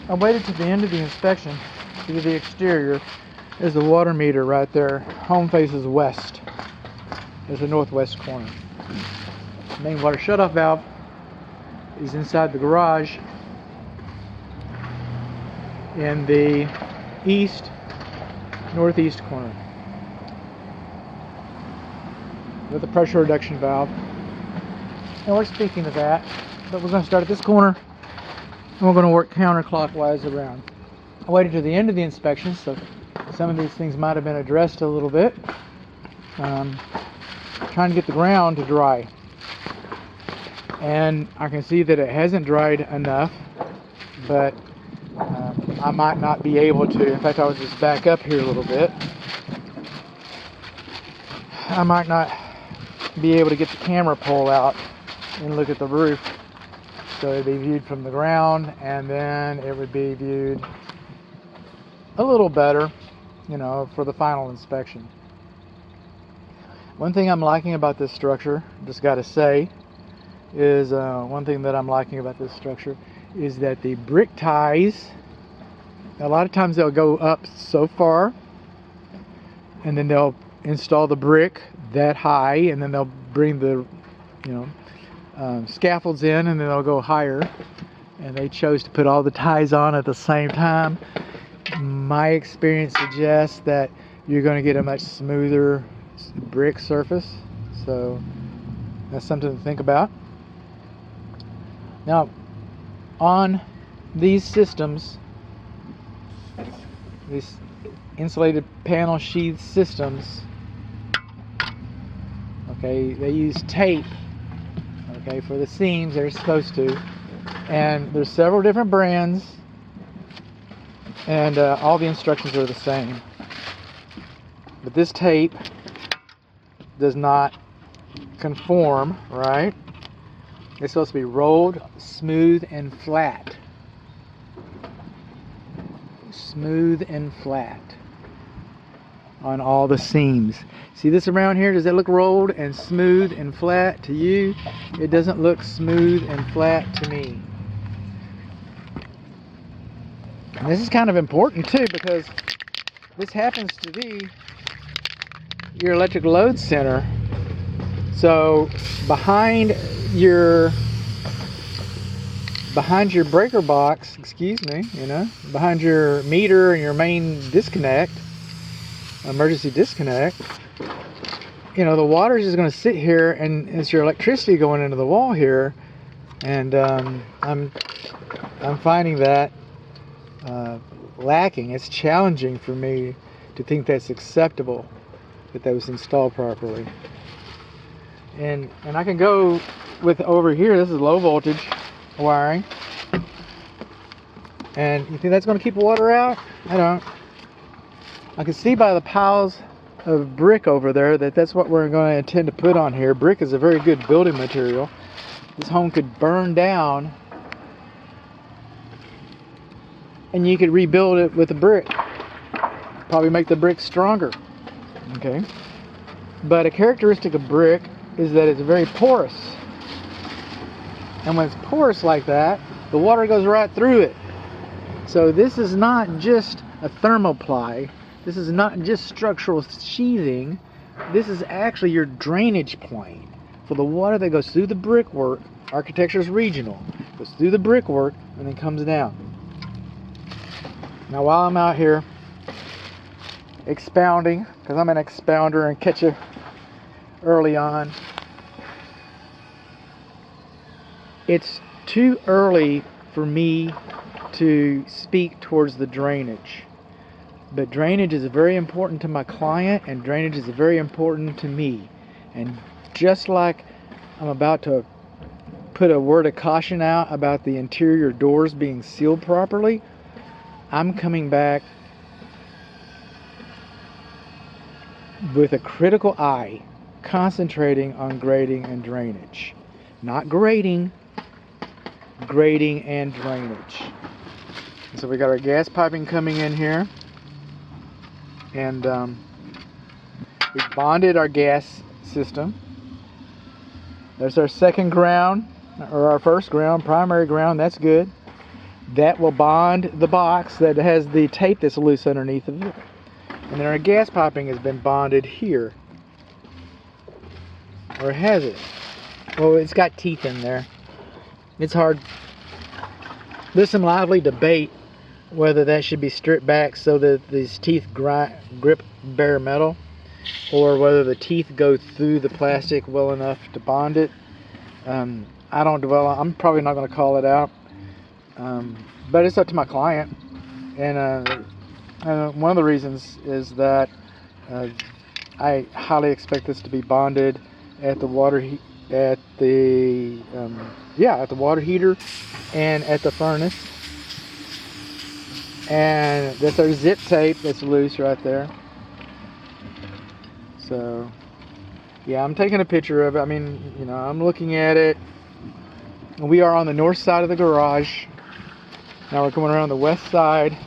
I waited to the end of the inspection to do the exterior. There's the water meter right there. Home faces west. There's the northwest corner. The main water shutoff valve is inside the garage in the northeast corner with a pressure reduction valve. And we're speaking of that, but we're going to start at this corner and we're going to work counterclockwise around. I waited to the end of the inspection, so some of these things might have been addressed a little bit. Trying to get the ground to dry, and I can see that it hasn't dried enough, but I might not be able to. In fact, I was just back up here a little bit. I might not be able to get the camera pole out and look at the roof, so it'd be viewed from the ground, and then it would be viewed a little better, you know, for the final inspection. One thing I'm liking about this structure, just got to say, is one thing that I'm liking about this structure is that the brick ties, a lot of times they'll go up so far, and then they'll install the brick that high, and then they'll bring the, scaffolds in, and then they'll go higher. And they chose to put all the ties on at the same time. My experience suggests that you're going to get a much smoother brick surface, so that's something to think about. Now, on these systems, these insulated panel sheath systems, okay, they use tape, okay, for the seams. They're supposed to, and there's several different brands, and all the instructions are the same, but this tape does not conform, right? It's supposed to be rolled, smooth, and flat. Smooth and flat on all the seams. See this around here? Does that look rolled and smooth and flat to you? It doesn't look smooth and flat to me. And this is kind of important too, because this happens to be your electric load center. So behind your breaker box, behind your meter and your main disconnect, emergency disconnect, the water is just going to sit here, and it's your electricity going into the wall here, and I'm finding that lacking. It's challenging for me to think that's acceptable, that was installed properly. And I can go with over here. This is low voltage wiring, and you think that's going to keep the water out? I don't. I can see by the piles of brick over there that that's what we're going to intend to put on here. Brick is a very good building material. This home could burn down and you could rebuild it with the brick, probably make the brick stronger. Okay, but a characteristic of brick is that it's very porous, and when it's porous like that, the water goes right through it. So this is not just a thermoply, this is not just structural sheathing, this is actually your drainage plane for the water that goes through the brickwork. Architecture is regional, goes through the brickwork and then comes down. Now while I'm out here expounding, because I'm an expounder and catch you early on, it's too early for me to speak towards the drainage, but drainage is very important to my client, and drainage is very important to me. And just like I'm about to put a word of caution out about the interior doors being sealed properly, I'm coming back with a critical eye, concentrating on grading and drainage. Not grading, grading and drainage. So we got our gas piping coming in here, and we bonded our gas system. There's our second ground, or our first ground, primary ground. That's good. that will bond the box that has the tape that's loose underneath of it. And then our gas piping has been bonded here. Or has it? Well, it's got teeth in there. It's hard. There's some lively debate whether that should be stripped back so that these teeth grip bare metal, or whether the teeth go through the plastic well enough to bond it. I don't dwell on, I'm probably not going to call it out, but it's up to my client. And one of the reasons is that I highly expect this to be bonded at the water at the water heater and at the furnace. And that's our zip tape that's loose right there. So yeah, I'm taking a picture of it. I mean, you know, I'm looking at it. We are on the north side of the garage. Now we're coming around the west side.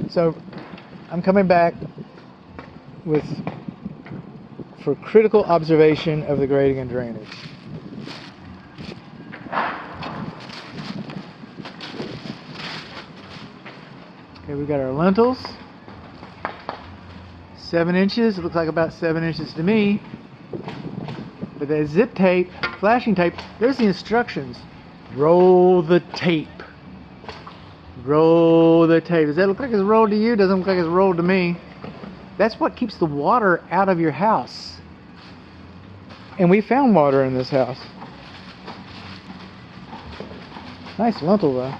So I'm coming back for critical observation of the grading and drainage. Okay, we got our lintels, 7 inches. It looks like about 7 inches to me. But that zip tape, flashing tape, there's the instructions. Roll the tape. Roll the tape. Does that look like it's rolled to you? Doesn't look like it's rolled to me. That's what keeps the water out of your house. And we found water in this house. Nice lintel though.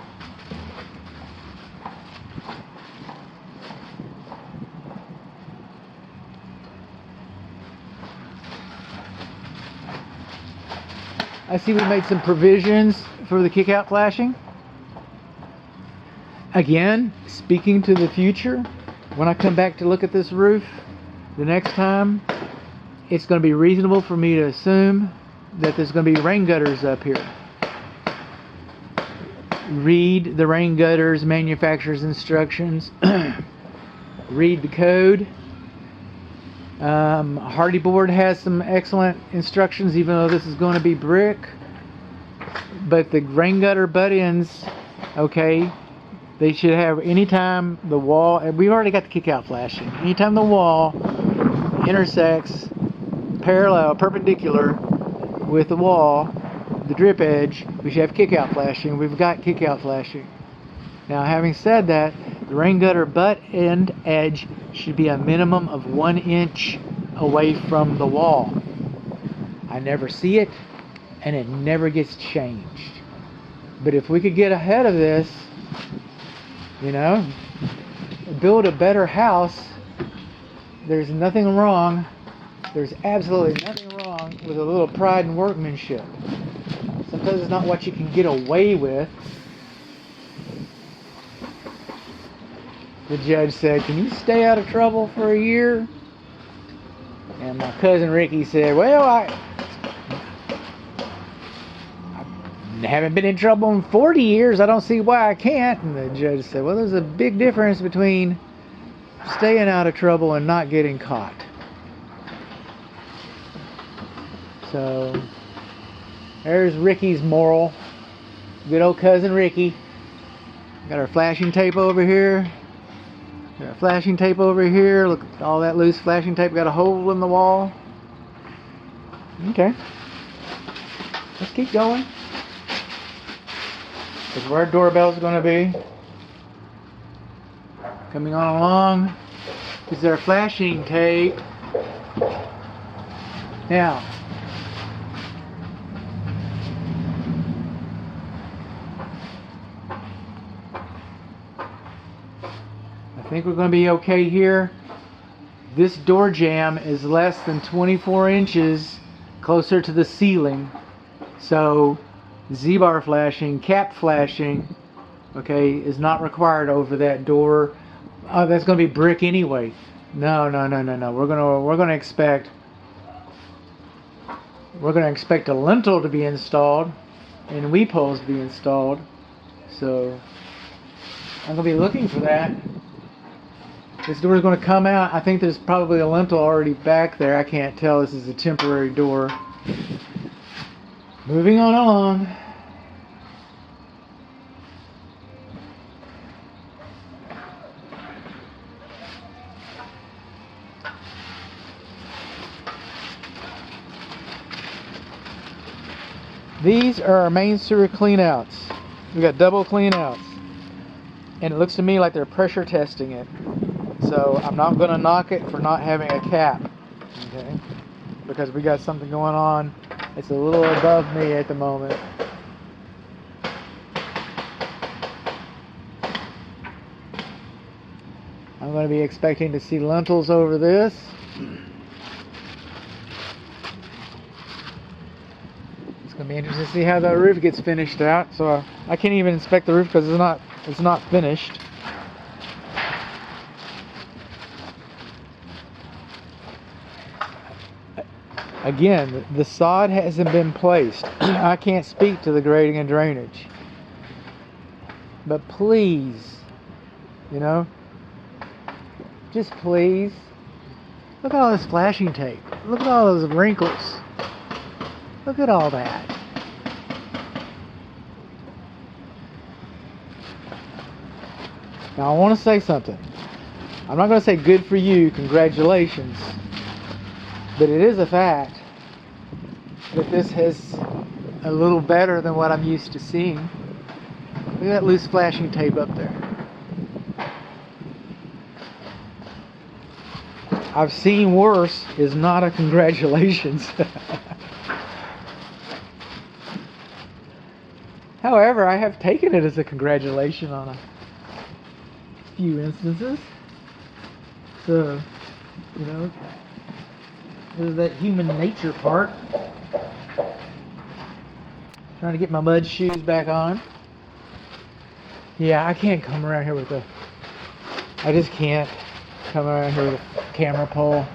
I see we made some provisions for the kick-out flashing. Again, speaking to the future, when I come back to look at this roof the next time, it's going to be reasonable for me to assume that there's going to be rain gutters up here. Read the rain gutters manufacturer's instructions. Read the code. Hardy Board has some excellent instructions, even though this is going to be brick. But the rain gutter butt-ins, okay, they should have, anytime the wall, and we've already got the kick-out flashing, anytime the wall intersects perpendicular with the wall, the drip edge, we should have kick-out flashing. We've got kick-out flashing. Now, having said that, the rain gutter butt end edge should be a minimum of 1 inch away from the wall. I never see it, and it never gets changed. But if we could get ahead of this, you know, build a better house, there's nothing wrong. There's absolutely nothing wrong with a little pride and workmanship. Sometimes it's not what you can get away with. The judge said, "Can you stay out of trouble for a year?" And my cousin Ricky said, "Well, I haven't been in trouble in 40 years. I don't see why I can't." And the judge said, "Well, there's a big difference between staying out of trouble and not getting caught." So there's Ricky's moral. Good old cousin Ricky. Got our flashing tape over here. Got our flashing tape over here. Look at all that loose flashing tape. Got a hole in the wall. Okay. Let's keep going. That's where our doorbell's going to be. Coming on along. This is our flashing tape. Now, I think we're going to be okay here. This door jamb is less than 24 inches closer to the ceiling. So Z-bar flashing, cap flashing, okay, is not required over that door. That's going to be brick anyway. No. We're going to expect a lintel to be installed and weep holes to be installed. So I'm going to be looking for that. This door is going to come out. I think there's probably a lintel already back there. I can't tell. This is a temporary door. Moving on along. These are our main sewer cleanouts. We got double cleanouts. And it looks to me like they're pressure testing it. So I'm not going to knock it for not having a cap. Okay? Because we got something going on. It's a little above me at the moment. I'm going to be expecting to see lentils over this. It's going to be interesting to see how that roof gets finished out. So I can't even inspect the roof because it's not finished. Again, the sod hasn't been placed. I can't speak to the grading and drainage. But please, you know, just please, look at all this flashing tape. Look at all those wrinkles. Look at all that. Now I want to say something. I'm not going to say good for you, congratulations. But it is a fact that this is a little better than what I'm used to seeing. Look at that loose flashing tape up there. I've seen worse is not a congratulations. However, I have taken it as a congratulation on a few instances. So, you know, there's that human nature part. Trying to get my mud shoes back on. Yeah, I can't come around here with I just can't come around here with a camera pole.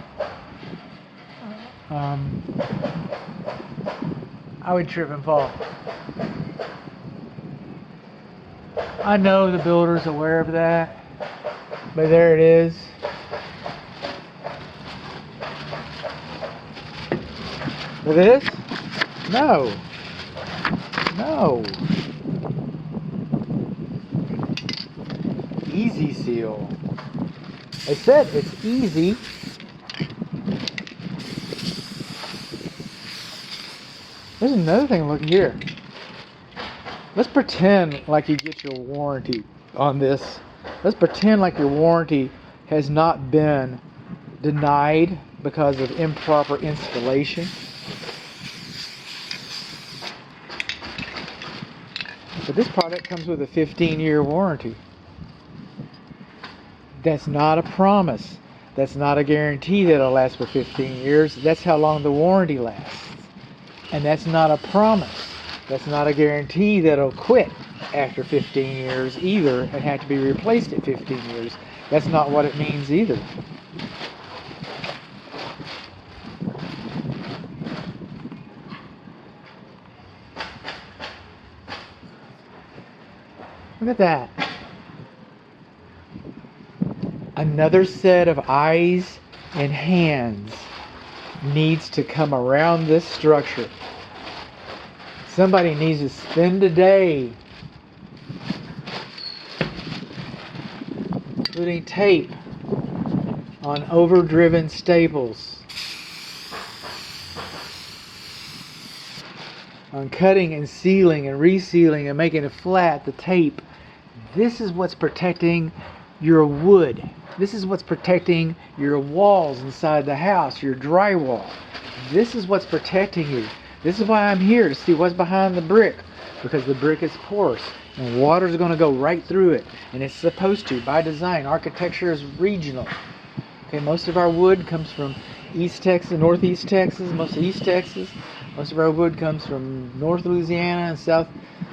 I would trip and fall. I know the builder's aware of that, but there it is. For this? No. No. Easy seal. I said it's easy. There's another thing, look here. Let's pretend like you get your warranty on this. Let's pretend like your warranty has not been denied because of improper installation. But this product comes with a 15-year warranty. That's not a promise. That's not a guarantee that it'll last for 15 years. That's how long the warranty lasts. And that's not a promise. That's not a guarantee that it'll quit after 15 years either and have to be replaced at 15 years. That's not what it means either. Look at that. Another set of eyes and hands needs to come around this structure. Somebody needs to spend a day putting tape on overdriven staples, on cutting and sealing and resealing and making it flat, the tape. This is what's protecting your wood. This is what's protecting your walls inside the house, your drywall. This is what's protecting you. This is why I'm here, to see what's behind the brick, because the brick is porous and water's going to go right through it, and it's supposed to by design. Architecture is regional. Okay, most of our wood comes from East Texas, Northeast Texas, most of East Texas. Most of our wood comes from North Louisiana and